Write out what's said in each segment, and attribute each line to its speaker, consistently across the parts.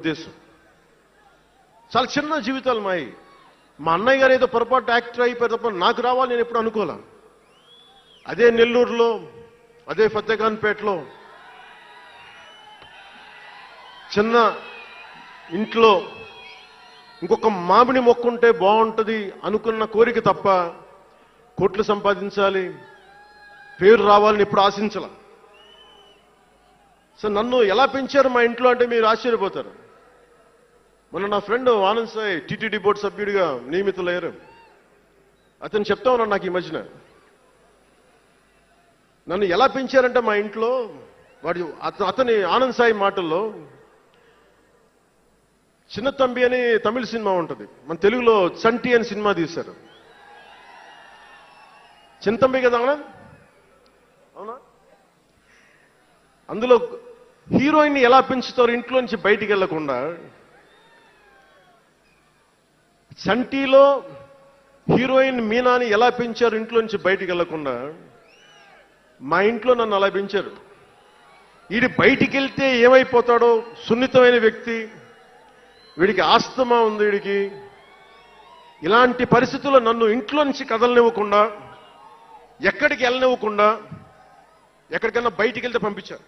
Speaker 1: ఉద్దేశం. చాలా చిన్న జీవితాలు మాయి. మా అన్నయ్య గారు ఏదో పొరపాటు యాక్టర్ అయిపోయి తప్ప నాకు రావాలి నేను ఎప్పుడు అనుకోలే. అదే నెల్లూరులో, అదే ఫతేఖాన్పేటలో చిన్న ఇంట్లో ఇంకొక మామిడి మొక్క ఉంటే బాగుంటుంది అనుకున్న కోరిక తప్ప కోట్లు సంపాదించాలి, పేరు రావాలని ఎప్పుడు ఆశించాల. సో నన్ను ఎలా పెంచారు మా ఇంట్లో అంటే మీరు ఆశ్చర్యపోతారు. మొన్న నా friend Anand Sai TTD board సభ్యుడిగా నియమితులయ్యారు. అతను చెప్తా ఉన్నాడు నాకు ఈ మధ్యన, నన్ను ఎలా పెంచారంటే మా ఇంట్లో వాడు అతని ఆనంద్ సాయి మాటల్లో, చిన్న తంబి అని తమిళ సినిమా ఉంటుంది, మన తెలుగులో చంటి అని సినిమా తీశారు. చిన్న తంబి కదా అవునా? అందులో హీరోయిన్ ఎలా పెంచుతారు ఇంట్లో నుంచి బయటికి వెళ్లకుండా, చంటిలో హీరోయిన్ మీనాని ఎలా పెంచారు ఇంట్లో నుంచి బయటికి వెళ్లకుండా, మా ఇంట్లో నన్ను అలా పెంచారు. వీడి బయటికి వెళ్తే ఏమైపోతాడో, సున్నితమైన వ్యక్తి, వీడికి ఆస్తమా ఉంది, వీడికి ఇలాంటి పరిస్థితుల్లో నన్ను ఇంట్లో నుంచి కదలనివ్వకుండా, ఎక్కడికి వెళ్ళనివ్వకుండా, ఎక్కడికన్నా బయటికి వెళ్తే పంపించారు.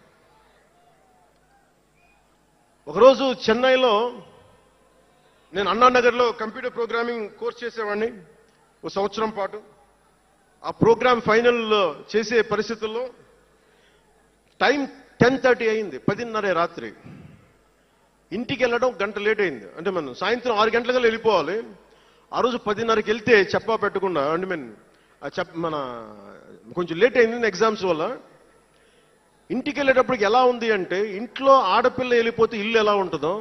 Speaker 1: ఒకరోజు చెన్నైలో నేను అన్నానగర్లో కంప్యూటర్ ప్రోగ్రామింగ్ కోర్స్ చేసేవాడిని ఒక సంవత్సరం పాటు. ఆ ప్రోగ్రామ్ ఫైనల్ చేసే పరిస్థితుల్లో టైం 10:30 అయింది, 10:30 రాత్రి. ఇంటికి వెళ్ళడం గంట లేట్ అయింది. అంటే మనం సాయంత్రం 6 గంటలకల్లా వెళ్ళిపోవాలి. ఆ రోజు 10:30కి వెళ్తే చెప్పా పెట్టకుండా, అంటే మన కొంచెం లేట్ అయింది ఎగ్జామ్స్ వల్ల. ఇంటికి వెళ్ళేటప్పటికి ఎలా ఉంది అంటే, ఇంట్లో ఆడపిల్ల వెళ్ళిపోతే ఇల్లు ఎలా ఉంటుందో,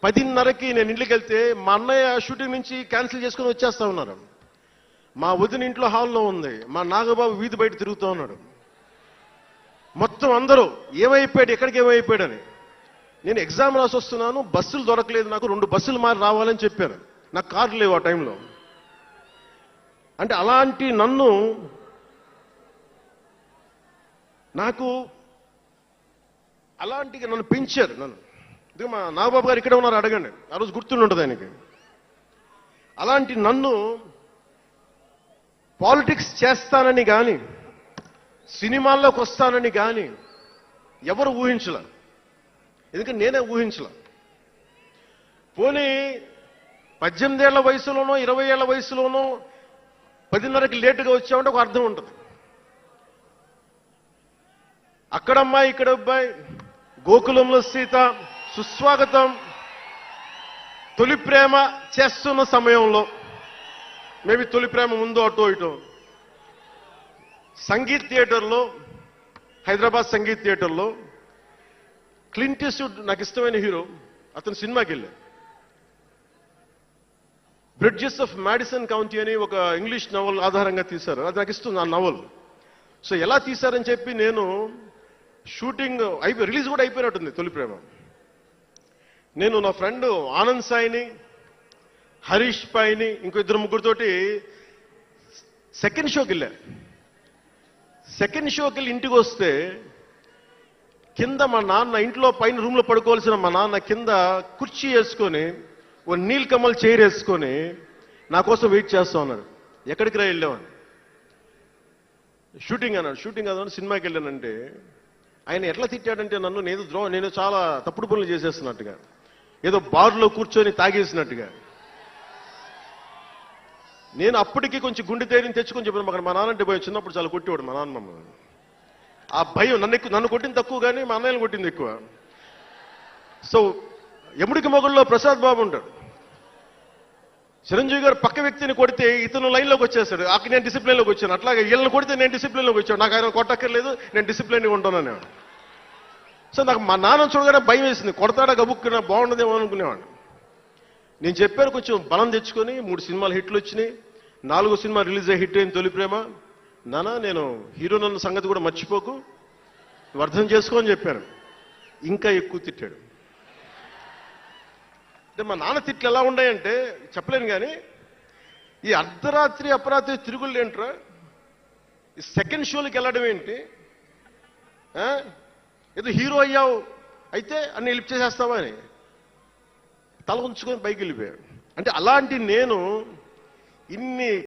Speaker 1: 10:30కి నేను ఇంటికి వెళ్తే మా అన్నయ్య షూటింగ్ నుంచి క్యాన్సిల్ చేసుకుని వచ్చేస్తా ఉన్నారు. మా వదిన ఇంట్లో హాల్లో ఉంది, మా నాగబాబు వీధి బయట తిరుగుతూ ఉన్నాడు. మొత్తం అందరూ ఏమైపోయాడు, ఎక్కడికి ఏమైపోయాడని. నేను ఎగ్జామ్ రాసి వస్తున్నాను, బస్సులు దొరకలేదు నాకు, 2 బస్సులు మారి రావాలని చెప్పారు. నాకు కార్లు లేవు ఆ టైంలో. అంటే అలాంటి నన్ను పెంచారు. నన్ను మా నాగబాబు గారు ఇక్కడే ఉన్నారు, అడగండి, ఆ రోజు గుర్తుంటుంది ఆయనకి. అలాంటి నన్ను పాలిటిక్స్ చేస్తానని కానీ, సినిమాల్లోకి వస్తానని కానీ ఎవరు ఊహించలే. ఎందుకంటే నేనే ఊహించలే. పోనీ 18 ఏళ్ల వయసులోనో 20 ఏళ్ల వయసులోనో 10:30కి లేటుగా వచ్చామంటే ఒక అర్థం ఉంటుంది. అక్కడమ్మాయి ఇక్కడ అబ్బాయి, గోకులంలో సీత, సుస్వాగతం, తొలి ప్రేమ చేస్తున్న సమయంలో, మేబీ తొలి ప్రేమ ముందు అటో ఇటో, సంగీత్ థియేటర్లో, హైదరాబాద్ సంగీత్ థియేటర్లో క్లింట్ ఈస్ట్వుడ్ నాకు ఇష్టమైన హీరో, అతను సినిమాకి వెళ్ళా. బ్రిడ్జెస్ ఆఫ్ మాడిసన్ కౌంటీ అని ఒక ఇంగ్లీష్ నవల్ ఆధారంగా తీశారు. అది నాకు ఇస్తుంది ఆ నవల్. సో ఎలా తీశారని చెప్పి నేను షూటింగ్ రిలీజ్ కూడా అయిపోయినట్టుంది తొలి ప్రేమ. నేను నా ఫ్రెండ్ ఆనంద్ సాయిని, హరీష్ పాయిని, ఇంకో 2-3తోటి సెకండ్ షోకి వెళ్ళా. సెకండ్ షోకి వెళ్ళి ఇంటికి వస్తే కింద మా నాన్న, ఇంట్లో పైన రూమ్లో పడుకోవాల్సిన మా నాన్న కింద కుర్చీ వేసుకొని, ఓ నీల్ కమల్ చైర్ వేసుకొని నా కోసం వెయిట్ చేస్తా ఉన్నాడు. ఎక్కడికి రా వెళ్ళామని. షూటింగ్ అన్నాడు. షూటింగ్ అన్నాడు, సినిమాకి వెళ్ళానంటే ఆయన ఎట్లా తిట్టాడంటే నన్ను, నేను చాలా తప్పుడు పనులు చేసేస్తున్నట్టుగా, ఏదో బార్లో కూర్చొని తాగేసినట్టుగా. నేను అప్పటికి కొంచెం గుండె ధైర్యం తెచ్చుకొని చెప్పాను, అక్కడ మా నాన్నంటే భయం, చిన్నప్పుడు చాలా కొట్టేవాడు మా నాన్న మమ్మల్ని. ఆ భయం నన్ను కొట్టింది తక్కువ కానీ మా అన్నయ్యను కొట్టింది ఎక్కువ. సో ఎముడికి మొగుళ్ళలో ప్రసాద్ బాబు ఉంటాడు, చిరంజీవి గారు పక్క వ్యక్తిని కొడితే ఇతను లైన్లోకి వచ్చేస్తాడు, అక్కడ నేను డిసిప్లిన్లోకి వచ్చాను. అట్లాగే వీళ్ళని కొడితే నేను డిసిప్లిన్లోకి వచ్చాను. నాకు ఆయన కొట్టక్కర్లేదు, నేను డిసిప్లిన్గా ఉంటానని. సో నాకు మా నాన్న చూడగానే భయం వేసింది, కొడతాడా గబుక్కున బాగుండదేమో అనుకునేవాడు. నేను చెప్పాను కొంచెం బలం తెచ్చుకొని, 3 సినిమాలు హిట్లు వచ్చినాయి, 4వ సినిమా రిలీజ్ అయ్యి హిట్ అయింది తొలి ప్రేమ. నాన్న నేను హీరో నన్న సంగతి కూడా మర్చిపోకు, నువ్వు అర్థం చేసుకో అని చెప్పాను. ఇంకా ఎక్కువ తిట్టాడు. అంటే మా నాన్న తిట్లు ఎలా ఉన్నాయంటే చెప్పలేను కానీ, ఈ అర్ధరాత్రి అపరాత్రి తిరుగుళ్ళు ఏంట్రా, ఈ సెకండ్ షోలకి వెళ్ళడం ఏంటి, ఏదో హీరో అయ్యావు అయితే అన్ని లిఫ్ట్ చేసేస్తావా అని. తల ఉంచుకొని పైకి వెళ్ళిపోయాడు. అంటే అలాంటి నేను ఇన్ని